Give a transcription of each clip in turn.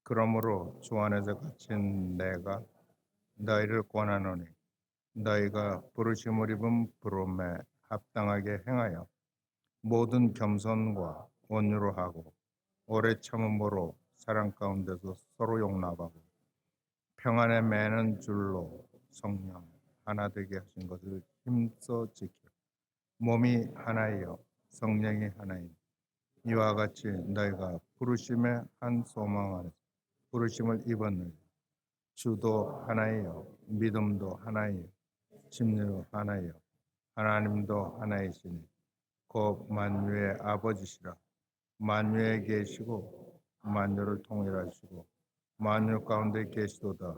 그러므로 주 안에서 갇힌 내가 너희를 권하노니 너희가 부르심을 입은 부름에 합당하게 행하여 모든 겸손과 온유로 하고 오래 참음으로 사랑 가운데서 서로 용납하고 평안에 매는 줄로 성령 하나 되게 하신 것을 힘써 지켜 몸이 하나이요 성령이 하나인 이와 같이 너희가 부르심의 한 소망 안에서 부르심을 입었느니 주도 하나이요 믿음도 하나이요 진리도 하나이요 하나님도 하나이시니 곧 만유의 아버지시라 만유에 계시고 만유를 통일하시고 만유 가운데 계시도다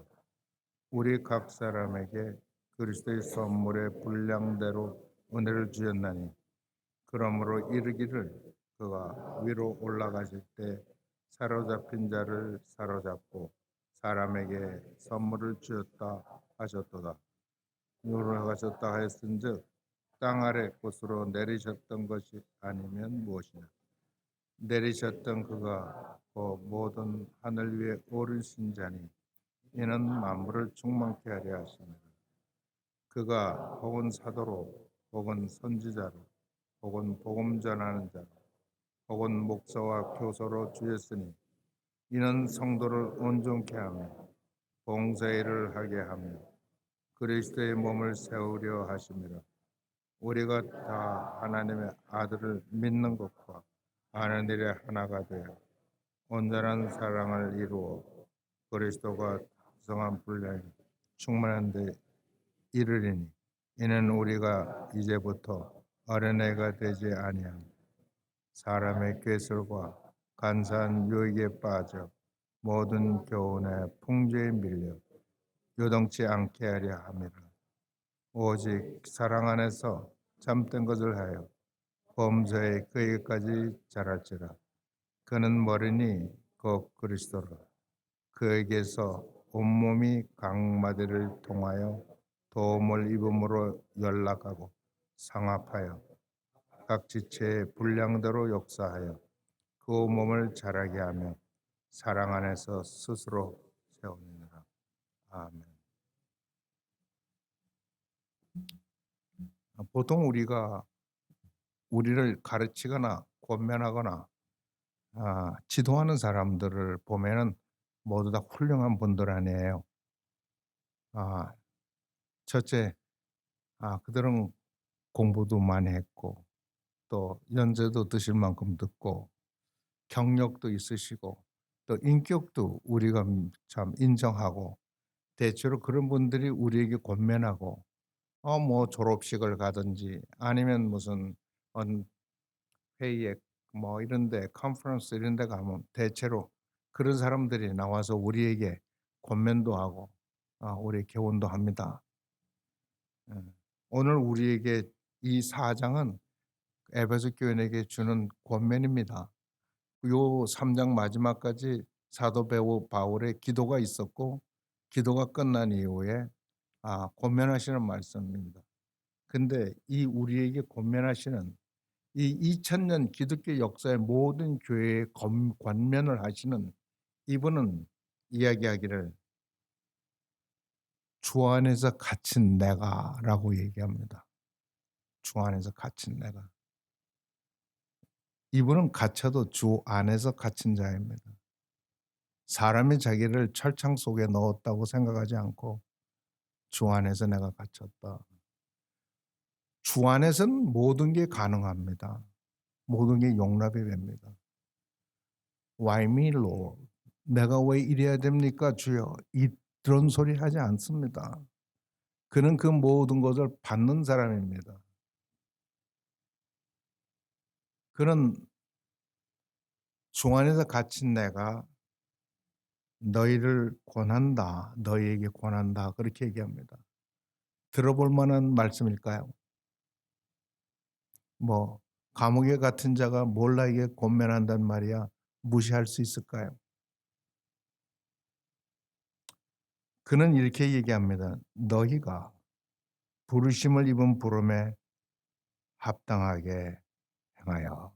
우리 각 사람에게 그리스도의 선물의 분량대로 은혜를 주셨나니 그러므로 이르기를 그가 위로 올라가실 때 사로잡힌 자를 사로잡고 사람에게 선물을 주었다 하셨도다. 올라가셨다 하였은즉 땅 아래 곳으로 내리셨던 것이 아니면 무엇이냐 내리셨던 그가 그 모든 하늘 위에 오르신 자니 이는 만물을 충만케 하려 하십니다. 그가 혹은 사도로 혹은 선지자로 혹은 복음 전하는 자로 혹은 목사와 교사로 주였으니 이는 성도를 온전케 하며 봉사일을 하게 하며 그리스도의 몸을 세우려 하심이라. 우리가 다 하나님의 아들을 믿는 것과 아는 일에 하나가 되어 온전한 사랑을 이루어 그리스도가 성한 분량이 충만한 데 이르리니 이는 우리가 이제부터 어린애가 되지 아니하며 사람의 꾀술과 간사한 유익에 빠져 모든 교훈의 풍조에 밀려 요동치 않게 하려 함이라. 오직 사랑 안에서 참된 것을 하여 범사에 그에게까지 자랄지라. 그는 머리니 곧 그리스도라. 그에게서 온몸이 각 마디를 통하여 도움을 입음으로 연락하고 상합하여 각 지체의 분량대로 역사하여 그 몸을 자라게 하며 사랑 안에서 스스로 세우느니라. 아멘. 보통 우리를 가르치거나 권면하거나 지도하는 사람들을 보면은 모두 다 훌륭한 분들 아니에요. 아, 첫째, 그들은 공부도 많이 했고 또 연세도 드실 만큼 듣고 경력도 있으시고 또 인격도 우리가 참 인정하고 대체로 그런 분들이 우리에게 권면하고 뭐 졸업식을 가든지 아니면 무슨 회의에 뭐 이런 데 컨퍼런스 이런 데 가면 대체로 그런 사람들이 나와서 우리에게 권면도 하고 우리 교훈도 합니다. 예. 오늘 우리에게 이 4장은 에베소 교인에게 주는 권면입니다. 요 3장 마지막까지 사도 바울의 기도가 있었고 기도가 끝난 이후에 권면하시는 말씀입니다. 근데 이 우리에게 권면하시는 이 2000년 기독교 역사의 모든 교회에 권면을 하시는 이분은 이야기하기를 주 안에서 갇힌 내가라고 얘기합니다. 주 안에서 갇힌 내가. 이분은 갇혀도 주 안에서 갇힌 자입니다. 사람이 자기를 철창 속에 넣었다고 생각하지 않고 주 안에서 내가 갇혔다. 주 안에서는 모든 게 가능합니다. 모든 게 용납이 됩니다. Why me, Lord? 내가 왜 이래야 됩니까, 주여? 이런 소리 하지 않습니다. 그는 그 모든 것을 받는 사람입니다. 그는 주 안에서 갇힌 내가 너희를 권한다, 너희에게 권한다 그렇게 얘기합니다. 들어볼 만한 말씀일까요? 뭐 감옥에 갇힌 자가 뭘 나에게 권면한단 말이야 무시할 수 있을까요? 그는 이렇게 얘기합니다. 너희가 부르심을 입은 부름에 합당하게 행하여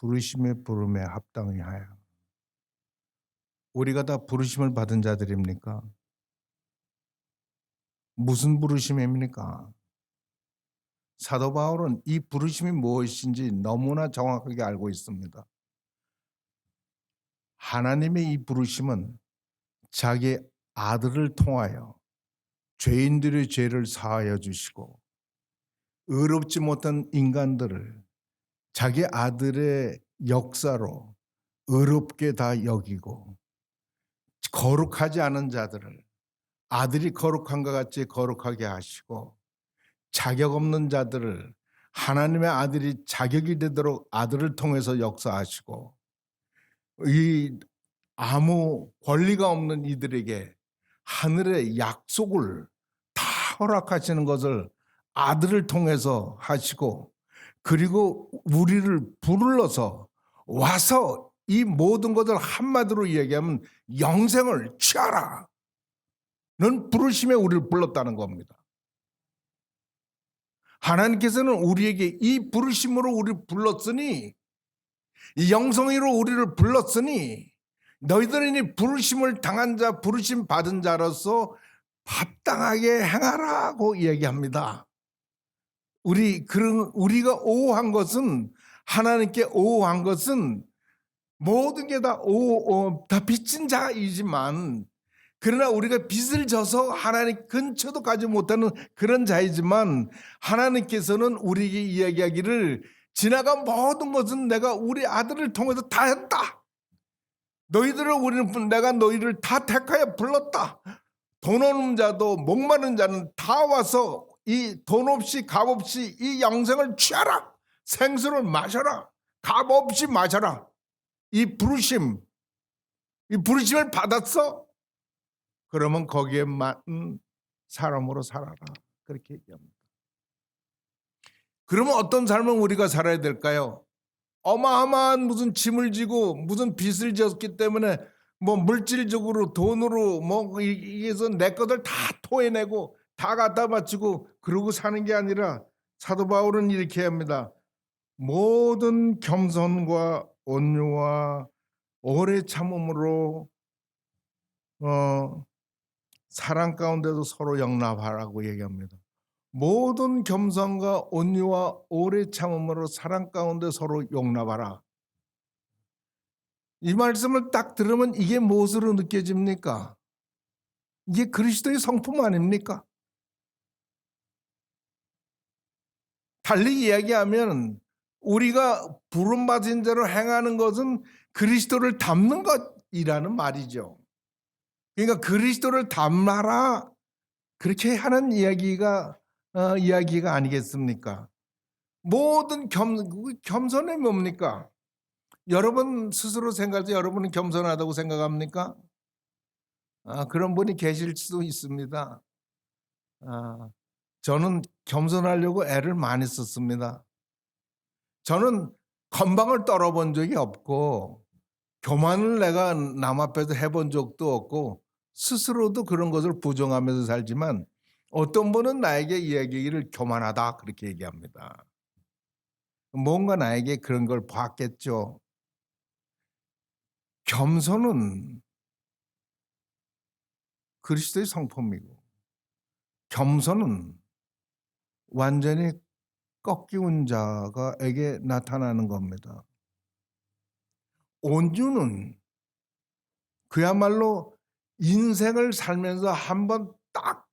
부르심의 부름에 합당히 하여. 우리가 다 부르심을 받은 자들입니까? 무슨 부르심입니까? 사도 바울은 이 부르심이 무엇인지 너무나 정확하게 알고 있습니다. 하나님의 이 부르심은 자기 아들을 통하여 죄인들의 죄를 사하여 주시고 의롭지 못한 인간들을 자기 아들의 역사로 의롭게 다 여기고 거룩하지 않은 자들을 아들이 거룩한 것 같이 거룩하게 하시고 자격 없는 자들을 하나님의 아들이 자격이 되도록 아들을 통해서 역사하시고 이 아무 권리가 없는 이들에게 하늘의 약속을 다 허락하시는 것을 아들을 통해서 하시고 그리고 우리를 불러서 와서 이 모든 것을 한마디로 이야기하면 영생을 취하라. 는 부르심에 우리를 불렀다는 겁니다. 하나님께서는 우리에게 이 부르심으로 우리를 불렀으니 이 영성으로 우리를 불렀으니 너희들은 이 부르심을 당한 자 부르심 받은 자로서 합당하게 행하라고 이야기합니다. 우리가 오호한 것은 하나님께 오호한 것은 모든 게 다 빚진 자이지만 그러나 우리가 빚을 져서 하나님 근처도 가지 못하는 그런 자이지만 하나님께서는 우리에게 이야기하기를 지나간 모든 것은 내가 우리 아들을 통해서 다 했다. 내가 너희를 다 택하여 불렀다. 돈 없는 자도 목마른 자는 다 와서 이 돈 없이 값 없이 이 영생을 취하라. 생수를 마셔라. 값 없이 마셔라. 이 부르심을 받았어. 그러면 거기에 맞는 사람으로 살아라. 그렇게 얘기합니다. 그러면 어떤 삶을 우리가 살아야 될까요? 어마어마한 무슨 짐을 지고 무슨 빚을 졌기 때문에 뭐 물질적으로 돈으로 뭐 이게서 내 것을 다 토해내고 다 갖다 바치고 그러고 사는 게 아니라 사도 바울은 이렇게 합니다. 모든 겸손과 온유와 오래 참음으로 사랑 가운데도 서로 용납하라고 얘기합니다. 모든 겸손과 온유와 오래 참음으로 사랑 가운데 서로 용납하라. 이 말씀을 딱 들으면 이게 무엇으로 느껴집니까? 이게 그리스도의 성품 아닙니까? 달리 이야기하면 우리가 부름받은 대로 행하는 것은 그리스도를 닮는 것이라는 말이죠. 그러니까 그리스도를 닮아라 그렇게 하는 이야기가 아니겠습니까? 모든 겸손이 뭡니까? 여러분 스스로 생각할 때 여러분은 겸손하다고 생각합니까? 그런 분이 계실 수도 있습니다. 저는 겸손하려고 애를 많이 썼습니다. 저는 건방을 떨어본 적이 없고 교만을 내가 남 앞에서 해본 적도 없고 스스로도 그런 것을 부정하면서 살지만 어떤 분은 나에게 이야기를 교만하다 그렇게 얘기합니다. 뭔가 나에게 그런 걸 봤겠죠. 겸손은 그리스도의 성품이고 겸손은 완전히 꺾이운 자가에게 나타나는 겁니다. 온유는 그야말로 인생을 살면서 한번 딱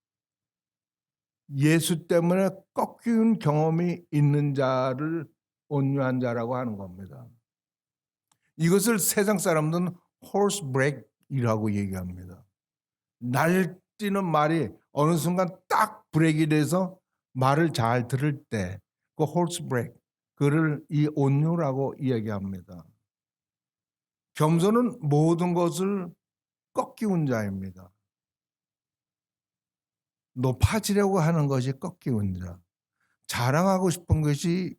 예수 때문에 꺾인 경험이 있는 자를 온유한 자라고 하는 겁니다. 이것을 세상 사람들은 horse break이라고 얘기합니다. 날뛰는 말이 어느 순간 딱 브레이크가 돼서 말을 잘 들을 때 그 horse break 그를 이 온유라고 이야기합니다. 겸손은 모든 것을 꺾이운 자입니다. 높아지려고 하는 것이 꺾이운 자. 자랑하고 싶은 것이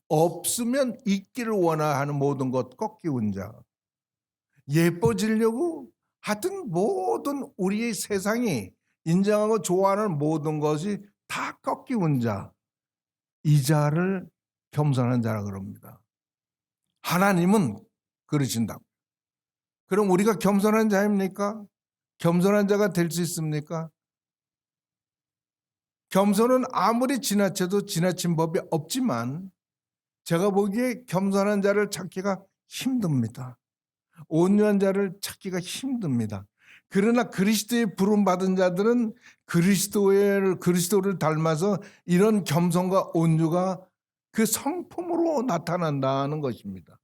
없으면 있기를 원하는 모든 것 꺾이운 자. 예뻐지려고 하여튼 모든 우리의 세상이 인정하고 좋아하는 모든 것이 다 꺾이운 자. 이 자를 겸손한 자라 그럽니다. 하나님은 그러신다고. 그럼 우리가 겸손한 자입니까? 겸손한 자가 될 수 있습니까? 겸손은 아무리 지나쳐도 지나친 법이 없지만 제가 보기에 겸손한 자를 찾기가 힘듭니다. 온유한 자를 찾기가 힘듭니다. 그러나 그리스도의 부름받은 자들은 그리스도를 닮아서 이런 겸손과 온유가 그 성품으로 나타난다는 것입니다.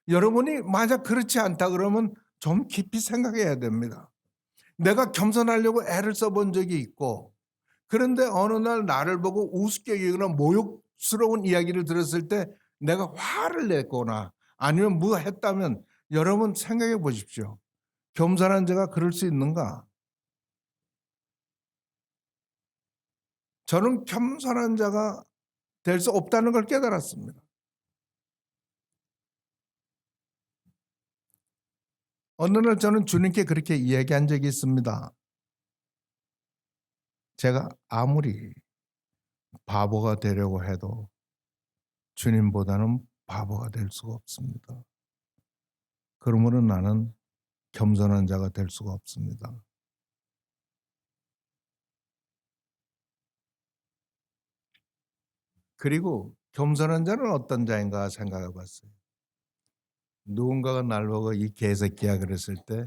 여러분이 만약 그렇지 않다 그러면 좀 깊이 생각해야 됩니다. 내가 겸손하려고 애를 써본 적이 있고, 그런데 어느 날 나를 보고 우습게 여기거나 모욕스러운 이야기를 들었을 때 내가 화를 냈거나 아니면 뭐 했다면 여러분 생각해 보십시오. 겸손한 자가 그럴 수 있는가? 저는 겸손한 자가 될 수 없다는 걸 깨달았습니다. 어느 날 저는 주님께 그렇게 이야기한 적이 있습니다. 제가 아무리 바보가 되려고 해도 주님보다는 바보가 될 수가 없습니다. 그러므로 나는 겸손한 자가 될 수가 없습니다. 그리고 겸손한 자는 어떤 자인가 생각해 봤어요. 누군가가 날 보고 이 개새끼야 그랬을 때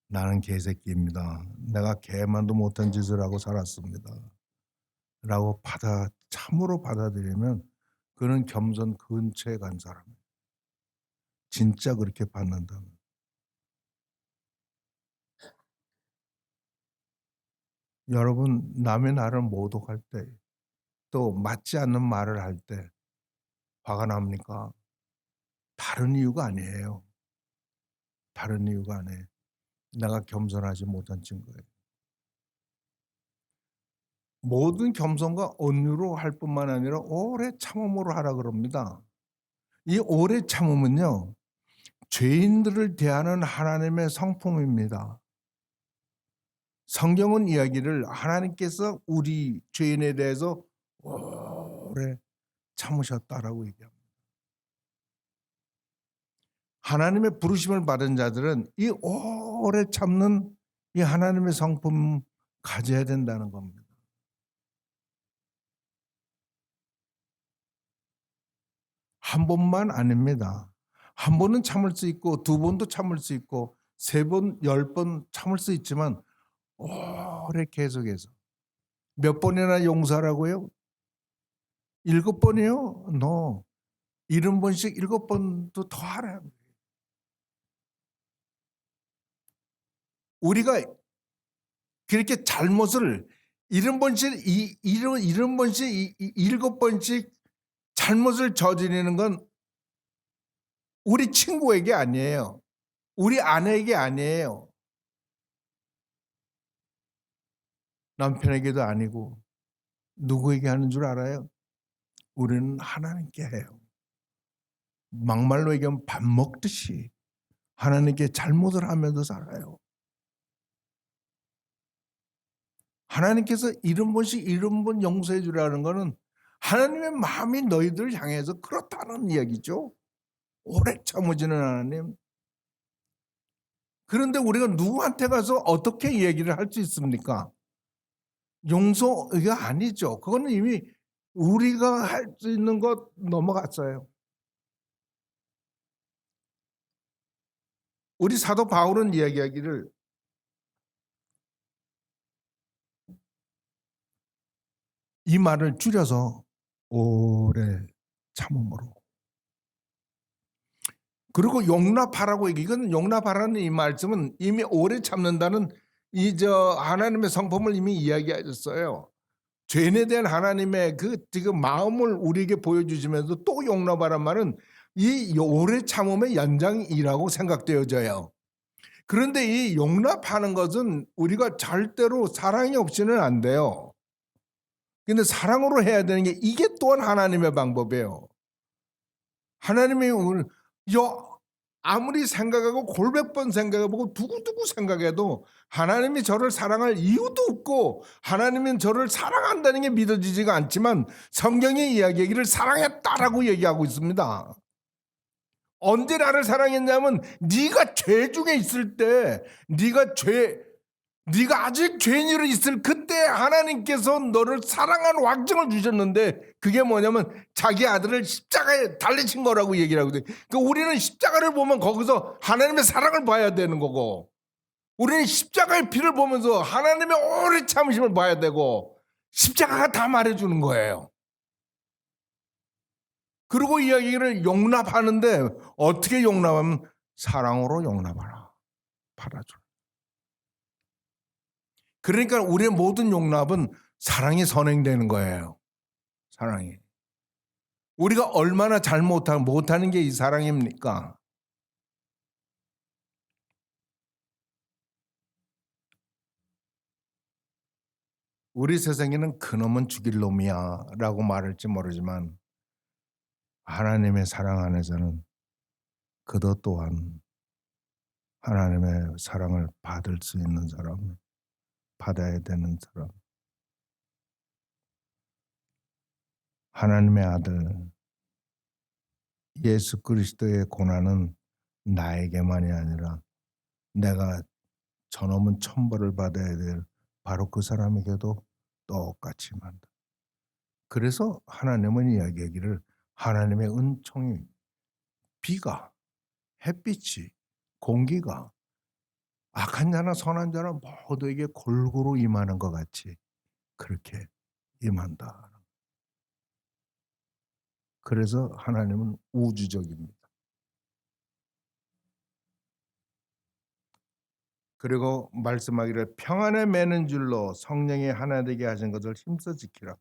나는 개새끼입니다. 내가 개만도 못한 짓을 하고 살았습니다. 라고 참으로 받아들이면 그는 겸손 근처에 간 사람이에요. 진짜 그렇게 받는다면. 여러분 남의 나를 모독할 때 또 맞지 않는 말을 할 때 화가 납니까? 다른 이유가 아니에요. 다른 이유가 아니에요. 내가 겸손하지 못한 증거예요. 모든 겸손과 온유로 할 뿐만 아니라 오래 참음으로 하라 그럽니다. 이 오래 참음은요. 죄인들을 대하는 하나님의 성품입니다. 성경은 이야기를 하나님께서 우리 죄인에 대해서 오래 참으셨다라고 얘기합니다. 하나님의 부르심을 받은 자들은 이 오래 참는 이 하나님의 성품 가져야 된다는 겁니다. 한 번만 아닙니다. 한 번은 참을 수 있고 두 번도 참을 수 있고 세 번, 10번 참을 수 있지만 오래 계속해서 몇 번이나 용서하라고요? 7번이요? No. 70번씩 7번도 더 하라. 우리가 그렇게 잘못을 70번씩 70번씩 7번씩 잘못을 저지르는 건 우리 친구에게 아니에요. 우리 아내에게 아니에요. 남편에게도 아니고 누구에게 하는 줄 알아요? 우리는 하나님께 해요. 막말로 얘기하면 밥 먹듯이 하나님께 잘못을 하면서 살아요. 하나님께서 70번씩 70번 용서해 주라는 것은 하나님의 마음이 너희들을 향해서 그렇다는 이야기죠. 오래 참으시는 하나님. 그런데 우리가 누구한테 가서 어떻게 얘기를 할 수 있습니까? 용서가 아니죠. 그거는 이미 우리가 할 수 있는 것 넘어갔어요. 우리 사도 바울은 이야기하기를 이 말을 줄여서 오래 참음으로. 그리고 용납하라고 이건 용납하라는 이 말씀은 이미 오래 참는다는 하나님의 성품을 이미 이야기하셨어요. 죄인에 대한 하나님의 그 지금 마음을 우리에게 보여주시면서 또 용납하란 말은 이 오래 참음의 연장이라고 생각되어져요. 그런데 이 용납하는 것은 우리가 절대로 사랑이 없이는 안 돼요. 근데 사랑으로 해야 되는 게 이게 또한 하나님의 방법이에요. 하나님이 아무리 생각하고 골백 번 생각해보고 두고두고 생각해도 하나님이 저를 사랑할 이유도 없고 하나님은 저를 사랑한다는 게 믿어지지가 않지만 성경의 이야기를 사랑했다라고 얘기하고 있습니다. 언제 나를 사랑했냐면 네가 죄 중에 있을 때 네가 아직 죄인으로 있을 그때 하나님께서 너를 사랑한 확증을 주셨는데 그게 뭐냐면 자기 아들을 십자가에 달리신 거라고 얘기를 하거든요. 그러니까 우리는 십자가를 보면 거기서 하나님의 사랑을 봐야 되는 거고 우리는 십자가의 피를 보면서 하나님의 오래 참으심을 봐야 되고 십자가가 다 말해주는 거예요. 그리고 이야기를 용납하는데 어떻게 용납하면 사랑으로 용납하라. 받아줘. 그러니까 우리의 모든 용납은 사랑이 선행되는 거예요. 사랑이. 우리가 얼마나 못하는 게 이 사랑입니까? 우리 세상에는 그놈은 죽일 놈이야 라고 말할지 모르지만 하나님의 사랑 안에서는 그도 또한 하나님의 사랑을 받을 수 있는 사람, 받아야 되는 사람. 하나님의 아들 예수 그리스도의 고난은 나에게만이 아니라 내가 저놈은 천벌을 받아야 될 바로 그 사람에게도 똑같이 만다. 그래서 하나님은 이야기하기를 하나님의 은총이 비가 햇빛이 공기가 악한 자나 선한 자나 모두에게 골고루 임하는 것 같이 그렇게 임한다. 그래서 하나님은 우주적입니다. 그리고 말씀하기를 평안에 매는 줄로 성령이 하나 되게 하신 것을 힘써 지키라.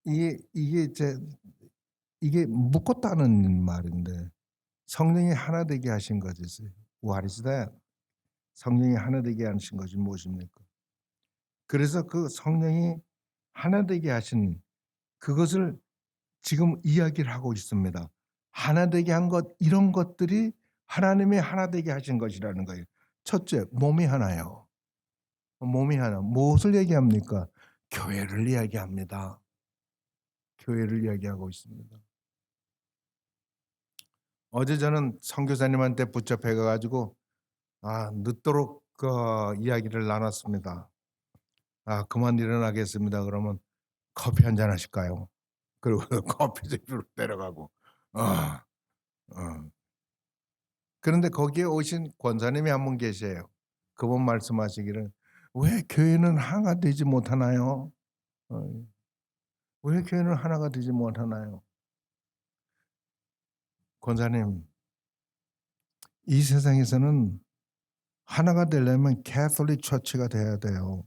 이게 이게 묶었다는 말인데 성령이 하나 되게 하신 것이 What is that? 성령이 하나 되게 하신 것이 무엇입니까? 그래서 그 성령이 하나 되게 하신 그것을 지금 이야기를 하고 있습니다. 하나 되게 한 것 이런 것들이 하나님이 하나 되게 하신 것이라는 거예요. 첫째, 몸이 하나요. 몸이 하나. 무엇을 얘기합니까? 교회를 이야기합니다. 교회를 이야기하고 있습니다. 어제 저는 선교사님한테 붙잡혀 가지고 늦도록 이야기를 나눴습니다. 그만 일어나겠습니다. 그러면 커피 한잔 하실까요? 그리고 커피집으로 데려가고. 어, 어. 그런데 거기에 오신 권사님이 한 분 계세요. 그분 말씀하시기를 왜 교회는 하나가 되지 못하나요? 어, 왜 교회는 하나가 되지 못하나요? 권사님, 이 세상에서는 하나가 되려면 캐톨릭 처치가 돼야 돼요.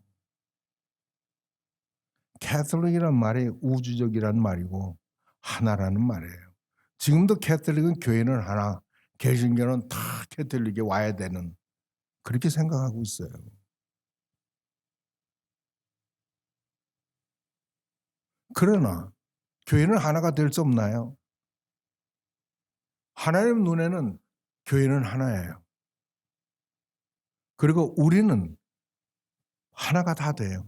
캐톨릭이란 말이 우주적이란 말이고 하나라는 말이에요. 지금도 캐톨릭은 교회는 하나, 개신교는 다 캐톨릭에 와야 되는 그렇게 생각하고 있어요. 그러나 교회는 하나가 될 수 없나요? 하나님 눈에는 교회는 하나예요. 그리고 우리는 하나가 다 돼요.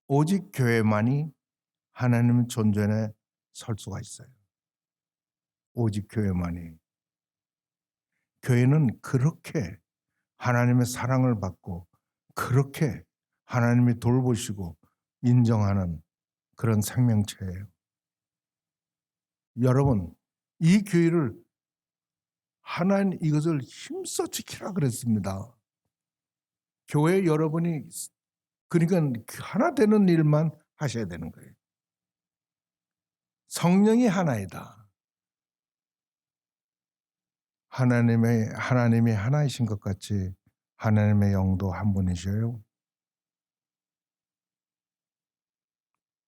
오직 교회만이 하나님 존전에 설 수가 있어요. 오직 교회만이. 교회는 그렇게 하나님의 사랑을 받고 그렇게 하나님이 돌보시고 인정하는 그런 생명체예요. 여러분, 이 교회를 하나님 이것을 힘써 지키라 그랬습니다. 교회 여러분이 그러니까 하나 되는 일만 하셔야 되는 거예요. 성령이 하나이다. 하나님이 하나이신 것 같이 하나님의 영도 한 분이셔요.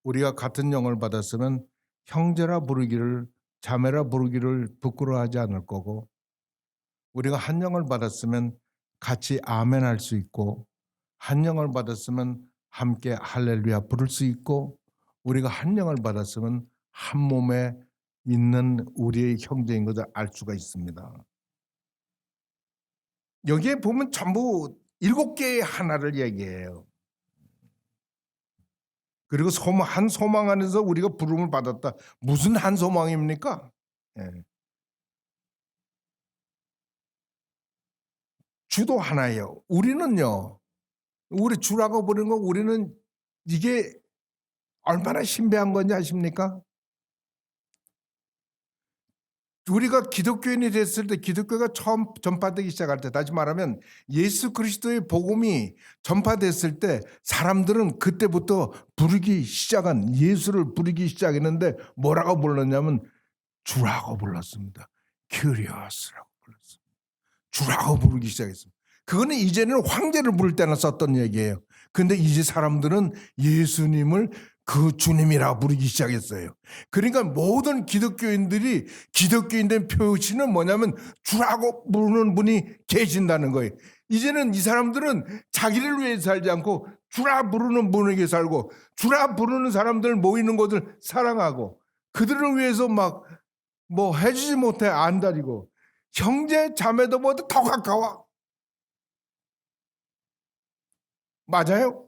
우리가 같은 영을 받았으면 형제라 부르기를 자매라 부르기를 부끄러워하지 않을 거고 우리가 한 영을 받았으면 같이 아멘 할 수 있고 한 영을 받았으면 함께 할렐루야 부를 수 있고 우리가 한 영을 받았으면 한 몸에 있는 우리의 형제인 것을 알 수가 있습니다. 여기에 보면 전부 7개의 하나를 얘기해요. 그리고 한 소망 안에서 우리가 부름을 받았다. 무슨 한 소망입니까? 예. 주도 하나예요. 우리는요. 우리 주라고 부르는 거 우리는 이게 얼마나 신비한 건지 아십니까? 우리가 기독교인이 됐을 때 기독교가 처음 전파되기 시작할 때 다시 말하면 예수 그리스도의 복음이 전파됐을 때 사람들은 그때부터 부르기 시작한 예수를 부르기 시작했는데 뭐라고 불렀냐면 주라고 불렀습니다. 큐리오스라고 불렀습니다. 주라고 부르기 시작했습니다. 그거는 이제는 황제를 부를 때나 썼던 얘기예요. 근데 이제 사람들은 예수님을 그 주님이라 부르기 시작했어요. 그러니까 모든 기독교인들이 기독교인 된 표시는 뭐냐면 주라고 부르는 분이 계신다는 거예요. 이제는 이 사람들은 자기를 위해 살지 않고 주라 부르는 분에게 살고 주라 부르는 사람들 모이는 곳을 사랑하고 그들을 위해서 막 뭐 해주지 못해 안달이고 형제 자매도 모두 더 가까워. 맞아요?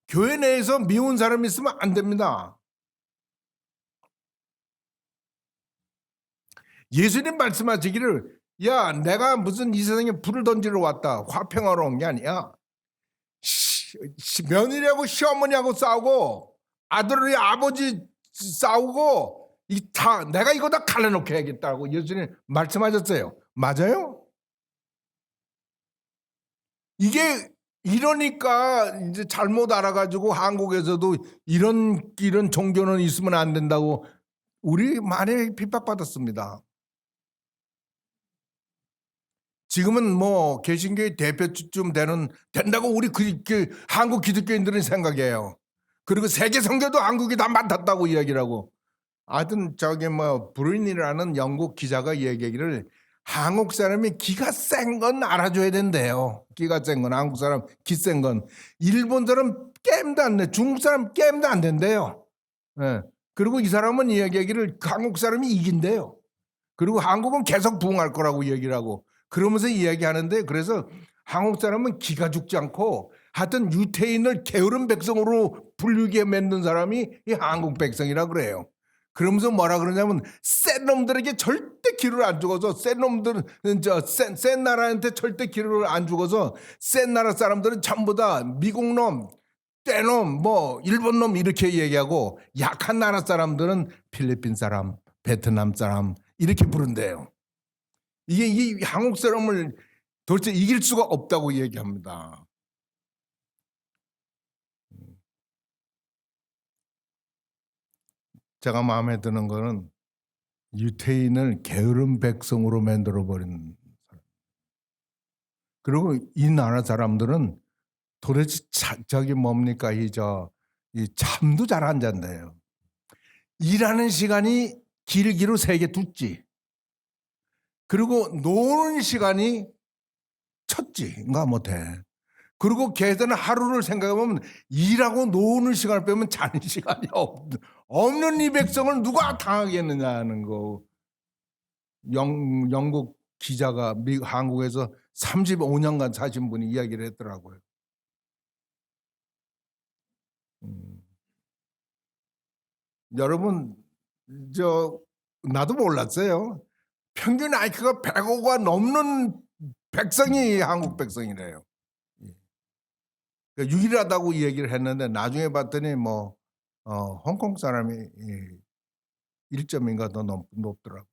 교회 내에서 미운 사람이 있으면 안 됩니다. 예수님 말씀하시기를 야 내가 무슨 이 세상에 불을 던지러 왔다. 화평하러 온 게 아니야. 며느리하고 시어머니하고 싸우고 아들이 아버지 싸우고 내가 이거 다 갈라놓게 해야겠다고 예수님 말씀하셨어요. 맞아요? 이게 이러니까 이제 잘못 알아가지고 한국에서도 이런 종교는 있으면 안 된다고 우리 많이 핍박받았습니다. 지금은 뭐 개신교의 대표쯤 된다고 우리 한국 기독교인들은 생각해요. 그리고 세계 선교도 한국이 다 맡았다고 이야기를 하고. 하여튼 저기 뭐 브루인이라는 영국 기자가 얘기하기를 한국 사람이 기가 센 건 알아줘야 된대요. 기가 센 건 한국 사람 기 센 건 일본 사람 게임도 안 돼. 중국 사람 게임도 안 된대요. 예. 그리고 이 사람은 이야기하기를 한국 사람이 이긴대요. 그리고 한국은 계속 부흥할 거라고 얘기를 하고 그러면서 이야기하는데 그래서 한국 사람은 기가 죽지 않고 하여튼 유태인을 게으른 백성으로 불리게 만든 사람이 이 한국 백성이라 그래요. 그러면서 뭐라 그러냐면 센 놈들에게 절대 기를 안 주고서 센 놈들은 센 나라한테 절대 기를 안 주고서 센 나라 사람들은 전부 다 미국 놈, 떼놈, 뭐 일본 놈 이렇게 얘기하고 약한 나라 사람들은 필리핀 사람, 베트남 사람 이렇게 부른대요. 이게 이 한국 사람을 도대체 이길 수가 없다고 얘기합니다. 제가 마음에 드는 거는 유태인을 게으른 백성으로 만들어 버린 사람. 그리고 이 나라 사람들은 도대체 저기 뭡니까 이 잠도 잘 안 잔대요. 일하는 시간이 길기로 세계 둘째. 그리고 노는 시간이 첫째인가 못해. 그리고 걔들은 하루를 생각해보면 일하고 노는 시간을 빼면 자는 시간이 없는 이 백성을 누가 당하겠느냐는 거. 영국 기자가 한국에서 35년간 사신 분이 이야기를 했더라고요. 여러분 나도 몰랐어요. 평균 IQ가 105가 넘는 백성이 한국 백성이래요. 유일하다고 얘기를 했는데 나중에 봤더니 뭐 홍콩 사람이 1점인가 더 높더라고요.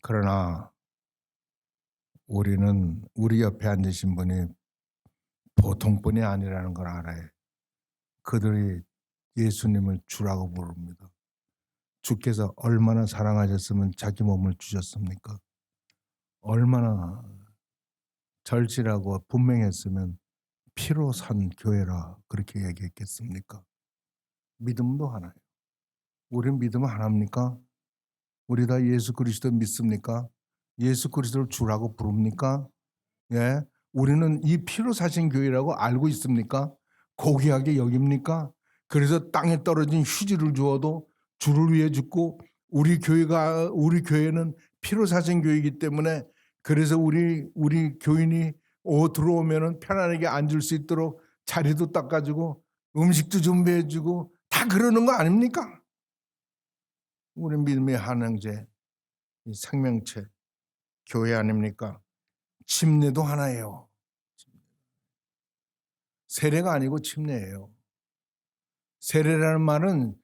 그러나 우리는 우리 옆에 앉으신 분이 보통 분이 아니라는 걸 알아요. 그들이 예수님을 주라고 부릅니다. 주께서 얼마나 사랑하셨으면 자기 몸을 주셨습니까? 얼마나 절실하고 분명했으면 피로 산 교회라 그렇게 얘기했겠습니까? 믿음도 하나예요. 우린 믿음 하나입니까? 우리 다 예수 그리스도 믿습니까? 예수 그리스도를 주라고 부릅니까? 예. 우리는 이 피로 사신 교회라고 알고 있습니까? 고귀하게 여깁니까? 그래서 땅에 떨어진 휴지를 주어도 주를 위해 죽고 우리 교회는 피로 사신 교회이기 때문에 그래서 우리 교인이 들어오면은 편안하게 앉을 수 있도록 자리도 닦아주고 음식도 준비해주고 다 그러는 거 아닙니까? 우리 믿음의 한 형제, 이 생명체 교회 아닙니까? 침례도 하나예요. 세례가 아니고 침례예요. 세례라는 말은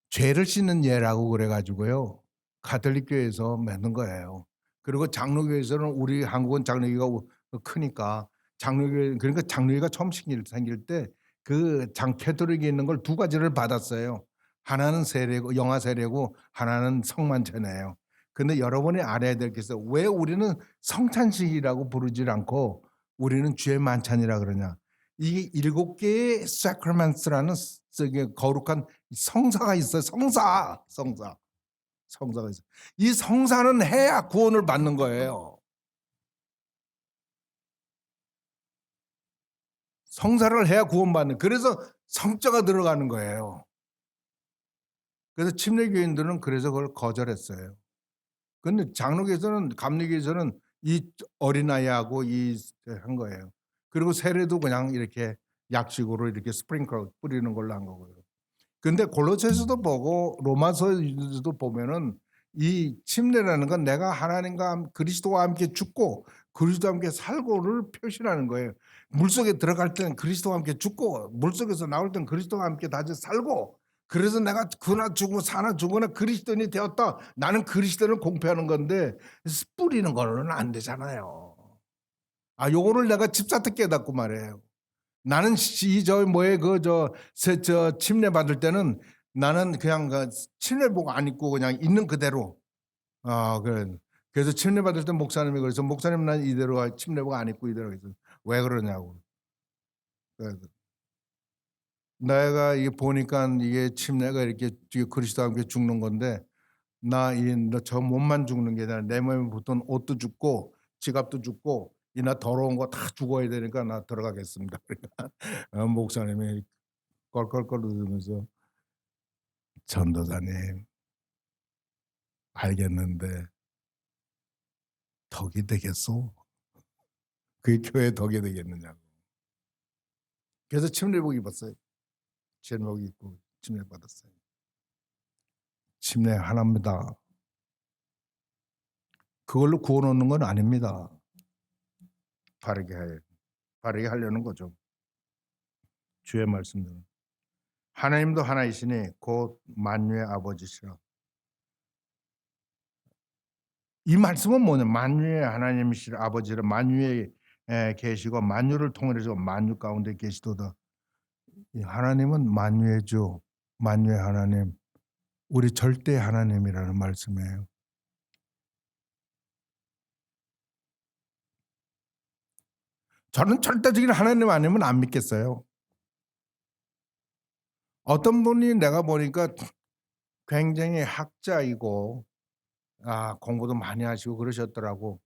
죄를 씻는 예라고 그래가지고요. 가톨릭 교회에서 만든 거예요. 그리고 장로교에서는 우리 한국은 장로교가 크니까 장로교 그러니까 장로교가 처음 생길 때 그 장캐톨릭에 있는 걸 두 가지를 받았어요. 하나는 세례고 영아 세례고 하나는 성만찬이에요. 근데 여러분이 알아야 될 게 있어요. 왜 우리는 성찬식이라고 부르지 않고 우리는 주의 만찬이라 그러냐? 이게 7개의 sacraments라는 저기 거룩한 성사가 있어요. 성사가 있어요. 이 성사는 해야 구원을 받는 거예요. 성사를 해야 구원받는. 그래서 성자가 들어가는 거예요. 그래서 침례교인들은 그래서 그걸 거절했어요. 근데 장로교에서는 감리교에서는 이 어린아이하고 이 한 거예요. 그리고 세례도 그냥 이렇게 약식으로 이렇게 스프링클 뿌리는 걸로 한 거고요. 근데 골로새서도 보고 로마서도 보면은 이 침례라는 건 내가 하나님과 그리스도와 함께 죽고 그리스도와 함께 살고를 표시하는 거예요. 물속에 들어갈 때는 그리스도와 함께 죽고 물속에서 나올 때는 그리스도와 함께 다시 살고 그래서 내가 그나 죽고 사나 죽거나 그리스도인이 되었다. 나는 그리스도를 공표하는 건데 뿌리는 거는 안 되잖아요. 요거를 내가 집사때 깨닫고 말해요. 나는 저 뭐에 저 침례 받을 때는 나는 그냥 그 침례복 안 입고 그냥 있는 그대로 그래서 침례 받을 때 목사님이 그래서 목사님 난 이대로 침례복 안 입고 이대로 해서 왜 그러냐고. 그래서 내가 이게 보니까 이게 침례가 이렇게 그리스도와 함께 죽는 건데 저 몸만 죽는 게 아니라 내 몸에 붙은 옷도 죽고 지갑도 죽고 이나 더러운 거 다 죽어야 되니까 나 들어가겠습니다. 목사님이 껄껄껄 웃으면서 전도사님 알겠는데 덕이 되겠소? 그게 교회 덕이 되겠느냐고. 그래서 침례복 입었어요. 침례복 입고 침례 받았어요. 침례 하나입니다. 그걸로 구원 얻는 건 아닙니다. 바르게 하려는 거죠. 주의 말씀대로. 하나님도 하나이시니 곧 만유의 아버지시라. 이 말씀은 뭐냐? 만유의 하나님이시라 아버지라 만유에 계시고 만유를 통일해서 만유 가운데 계시도다. 하나님은 만유의 주, 만유의 하나님, 우리 절대 하나님이라는 말씀이에요. 저는 절대적인 하나님 아니면 안 믿겠어요. 어떤 분이 내가 보니까 굉장히 학자이고 공부도 많이 하시고 그러셨더라고.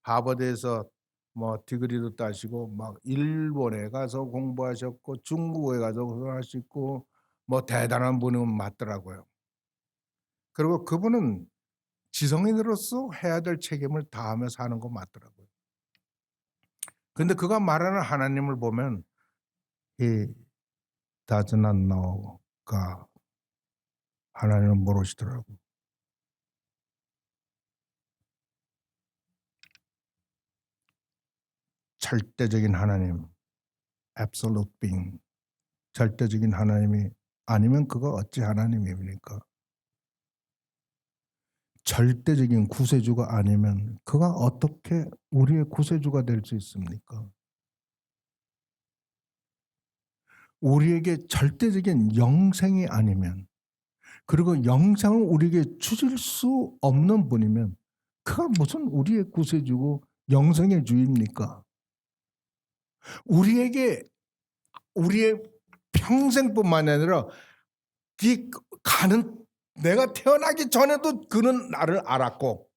하버드에서 뭐 디그리도 따시고 막 일본에 가서 공부하셨고 중국에 가서 공부하시고 뭐 대단한 분은 맞더라고요. 그리고 그분은 지성인으로서 해야 될 책임을 다하며 사는 거 맞더라고요. 근데 그가 말하는 하나님을 보면 He does not know God. 하나님은 모르시더라고. 절대적인 하나님, absolute being, 절대적인 하나님이 아니면 그가 어찌 하나님입니까? 절대적인 구세주가 아니면 그가 어떻게 우리의 구세주가 될 수 있습니까? 우리에게 절대적인 영생이 아니면 그리고 영생을 우리에게 주실 수 없는 분이면 그가 무슨 우리의 구세주고 영생의 주입니까? 우리의 평생뿐만 아니라 가는 내가 태어나기 전에도 그는 나를 알았고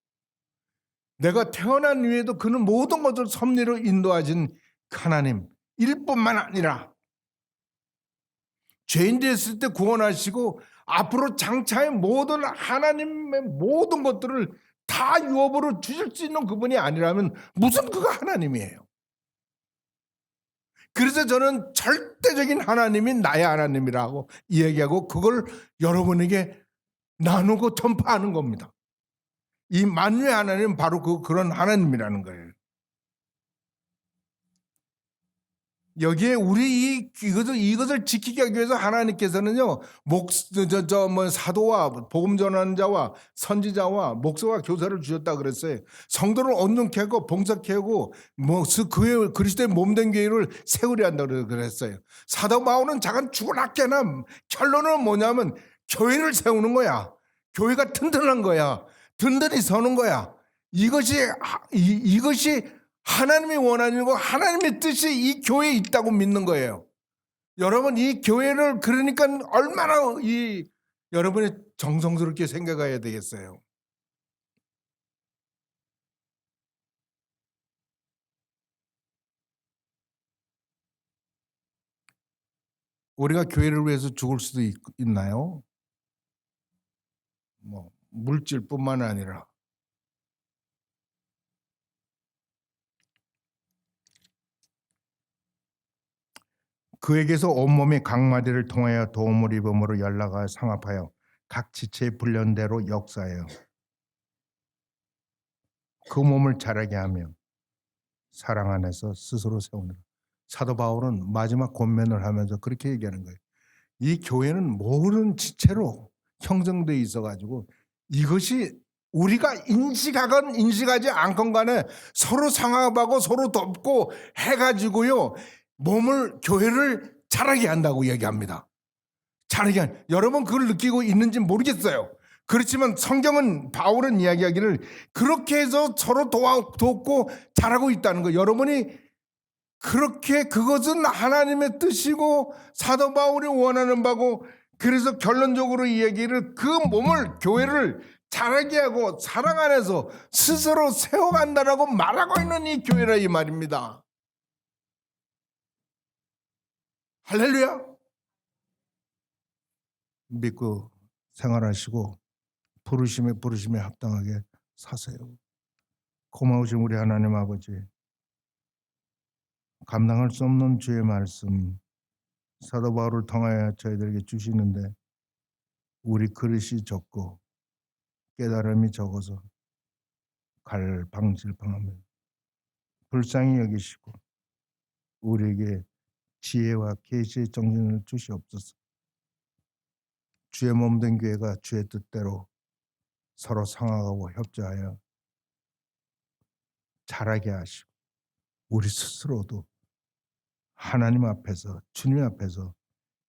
내가 태어난 이후에도 그는 모든 것을 섭리로 인도하신 하나님 일 뿐만 아니라 죄인 되었을 때 구원하시고 앞으로 장차의 모든 하나님의 모든 것들을 다 유업으로 주실 수 있는 그분이 아니라면 무슨 그가 하나님이에요. 그래서 저는 절대적인 하나님이 나의 하나님이라고 이야기하고 그걸 여러분에게 나누고 전파하는 겁니다. 이 만유의 하나님은 바로 그런 하나님이라는 거예요. 여기에 우리 이것을 지키기 위해서 하나님께서는요, 사도와 복음 전환자와 선지자와 목사와 교사를 주셨다 그랬어요. 성도를 온전케 하고 봉사케 하고 교회 그리스도의 몸된 교회를 세우려 한다 그랬어요. 사도 바울은 자간 죽어났게나 결론은 뭐냐면 교회를 세우는 거야. 교회가 튼튼한 거야. 든든히 서는 거야. 이것이 하나님이 원하는 거, 하나님의 뜻이 이 교회에 있다고 믿는 거예요. 여러분 이 교회를 그러니까 얼마나 여러분이 정성스럽게 생각해야 되겠어요. 우리가 교회를 위해서 죽을 수도 있나요? 물질뿐만 아니라 그에게서 온몸이 각마디를 통하여 도움을 입음으로 연락하여 상합하여 각 지체의 분련대로 역사해요. 그 몸을 자라게 하며 사랑 안에서 스스로 세우느라. 사도 바울은 마지막 권면을 하면서 그렇게 얘기하는 거예요. 이 교회는 모든 지체로 형성되어 있어가지고 이것이 우리가 인식하건 인식하지 않건 간에 서로 상합하고 서로 돕고 해가지고요 교회를 자라게 한다고 얘기합니다. 여러분 그걸 느끼고 있는지 모르겠어요. 그렇지만 성경은 바울은 이야기하기를 그렇게 해서 서로 돕고 자라고 있다는 거. 여러분이 그것은 하나님의 뜻이고 사도 바울이 원하는 바고, 그래서 결론적으로 이 얘기를 그 교회를 자라게 하고 사랑 안에서 스스로 세워간다라고 말하고 있는 이 교회라 이 말입니다. 할렐루야. 믿고 생활하시고 부르심에 합당하게 사세요. 고마우신 우리 하나님 아버지, 감당할 수 없는 주의 말씀 사도 바울을 통하여 저희들에게 주시는데 우리 그릇이 적고 깨달음이 적어서 갈방질방하며 불쌍히 여기시고 우리에게 지혜와 계시의 정신을 주시옵소서. 주의 몸된 교회가 주의 뜻대로 서로 상하고 협조하여 자라게 하시고 우리 스스로도 하나님 앞에서 주님 앞에서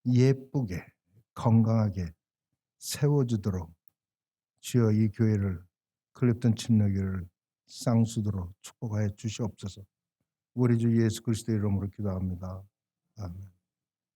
예쁘게 건강하게 세워주도록 주여 이 교회를 클립턴 침례교회를 쌍수도록 축복하여 주시옵소서. 우리 주 예수 그리스도의 이름으로 기도합니다. 아멘.